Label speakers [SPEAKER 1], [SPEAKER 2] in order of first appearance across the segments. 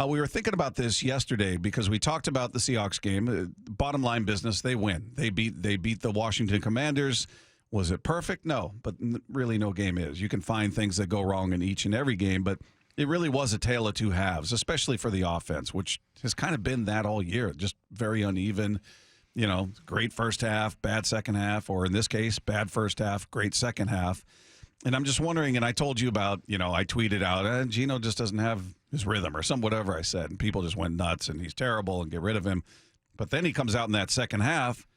[SPEAKER 1] We were thinking about this yesterday because we talked about the Seahawks game. Bottom line business, they win. They beat the Washington Commanders. Was it perfect? No, but really no game is. You can find things that go wrong in each and every game, but it really was a tale of two halves, especially for the offense, which has kind of been that all year, just very uneven. Great first half, bad second half, or in this case, bad first half, great second half. And I'm just wondering, and I told you about, I tweeted out, Geno just doesn't have his rhythm or whatever I said, and people just went nuts, and he's terrible, and get rid of him. But then he comes out in that second half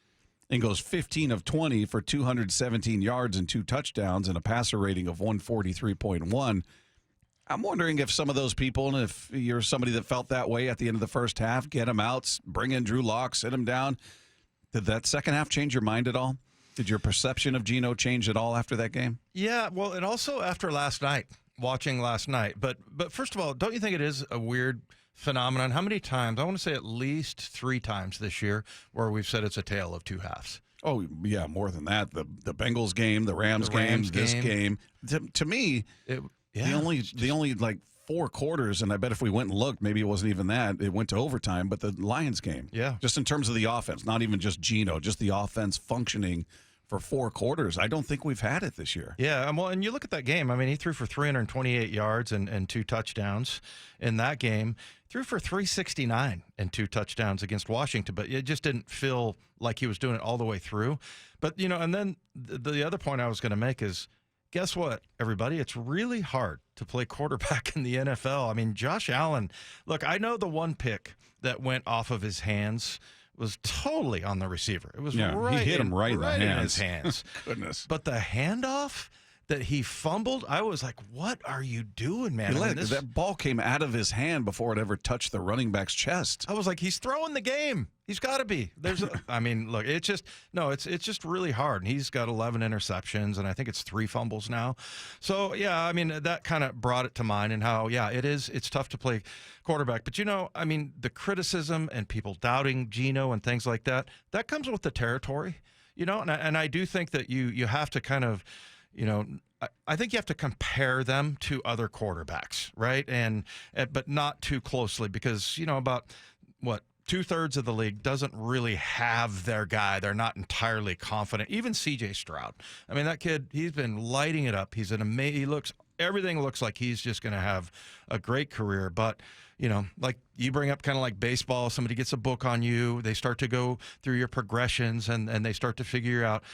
[SPEAKER 1] and goes 15 of 20 for 217 yards and 2 touchdowns and a passer rating of 143.1. I'm wondering if some of those people, and if you're somebody that felt that way at the end of the first half, get him out, bring in Drew Lock, sit him down. Did that second half change your mind at all? Did your perception of Geno change at all after that game?
[SPEAKER 2] Yeah, well, and also after last night, watching last night. But first of all, don't you think it is a weird phenomenon? How many times? I want to say at least 3 times this year where we've said it's a tale of two halves.
[SPEAKER 1] Oh, yeah, more than that. The Bengals game, the Rams game, this game. To me, the only like 4 quarters, and I bet if we went and looked, maybe it wasn't even that. It went to overtime, but the Lions game.
[SPEAKER 2] Yeah.
[SPEAKER 1] Just in terms of the offense, not even just Geno, just the offense functioning for 4 quarters. I don't think we've had it this year.
[SPEAKER 2] Yeah, well, and you look at that game. I mean, he threw for 328 yards and 2 touchdowns in that game. Threw for 369 and 2 touchdowns against Washington, but it just didn't feel like he was doing it all the way through. But, and then the other point I was going to make is, guess what, everybody? It's really hard to play quarterback in the NFL. I mean, Josh Allen, look, I know the one pick that went off of his hands was totally on the receiver. It was right,
[SPEAKER 1] he hit him right
[SPEAKER 2] in his hands.
[SPEAKER 1] Goodness.
[SPEAKER 2] But the handoff that he fumbled, I was like, what are you doing, man?
[SPEAKER 1] That ball came out of his hand before it ever touched the running back's chest.
[SPEAKER 2] I was like, he's throwing the game. He's got to be. Look, it's just really hard. And he's got 11 interceptions, and I think it's 3 fumbles now. So, yeah, I mean, that kind of brought it to mind and how, yeah, it's tough to play quarterback. But, the criticism and people doubting Geno and things like that, that comes with the territory, and I do think that you have to kind of, I think you have to compare them to other quarterbacks, right? But not too closely because, about 2/3 of the league doesn't really have their guy. They're not entirely confident. Even C.J. Stroud. I mean, that kid, he's been lighting it up. He's everything looks like he's just going to have a great career. But, like you bring up kind of like baseball, somebody gets a book on you. They start to go through your progressions and they start to figure out.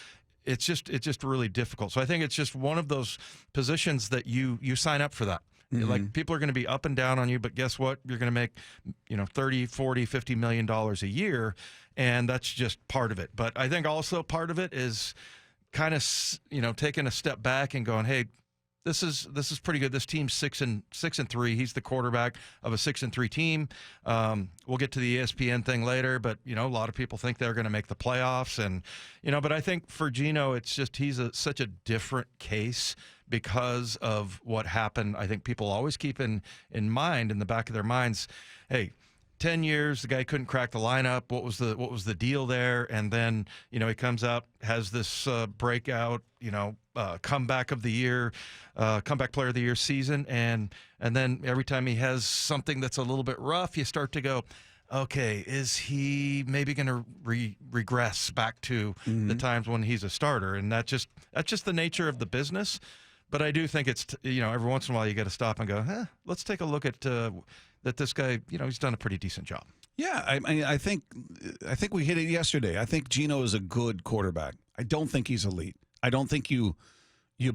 [SPEAKER 2] It's just really difficult. So I think it's just one of those positions that you sign up for that. Mm-hmm. Like people are going to be up and down on you, but guess what? You're going to make, 30, 40, $50 million a year, and that's just part of it. But I think also part of it is kind of, taking a step back and going, hey, this is pretty good. This team's 6-3. He's the quarterback of a 6-3 team. We'll get to the ESPN thing later, but a lot of people think they're going to make the playoffs, and but I think for Geno, it's just he's such a different case because of what happened. I think people always keep in mind in the back of their minds, hey, 10 years, the guy couldn't crack the lineup. What was the deal there? And then, he comes out, has this breakout, comeback of the year, comeback player of the year season. And then every time he has something that's a little bit rough, you start to go, okay, is he maybe going to regress back to the times when he's a starter? And that's just the nature of the business. But I do think it's, every once in a while you got to stop and go, let's take a look at that this guy, he's done a pretty decent job.
[SPEAKER 1] Yeah, I think we hit it yesterday. I think Geno is a good quarterback. I don't think he's elite. I don't think you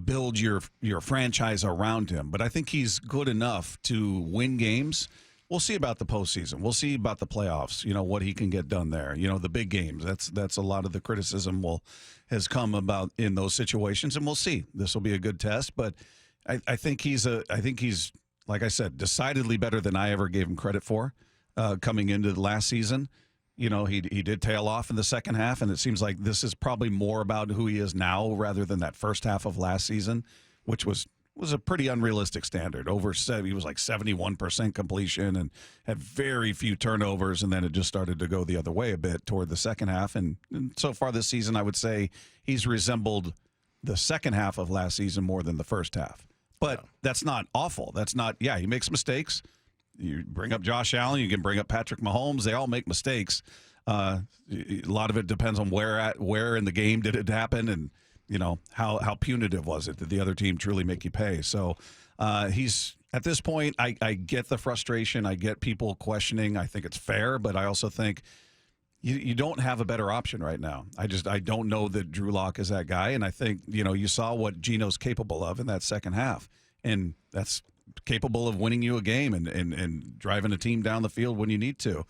[SPEAKER 1] build your franchise around him, but I think he's good enough to win games. We'll see about the postseason. We'll see about the playoffs, what he can get done there. The big games. That's a lot of the criticism has come about in those situations, and we'll see. This will be a good test, but I think he's like I said, decidedly better than I ever gave him credit for coming into the last season. He did tail off in the second half, and it seems like this is probably more about who he is now rather than that first half of last season, which was a pretty unrealistic standard. He was like 71% completion and had very few turnovers, and then it just started to go the other way a bit toward the second half. And so far this season, I would say he's resembled the second half of last season more than the first half. But that's not awful. That's not, he makes mistakes. You bring up Josh Allen, you can bring up Patrick Mahomes. They all make mistakes. A lot of it depends on where in the game did it happen, and how punitive was it? Did the other team truly make you pay? So he's at this point. I get the frustration. I get people questioning. I think it's fair, but I also think you don't have a better option right now. I don't know that Drew Lock is that guy, and I think you saw what Geno's capable of in that second half, and that's capable of winning you a game and driving a team down the field when you need to.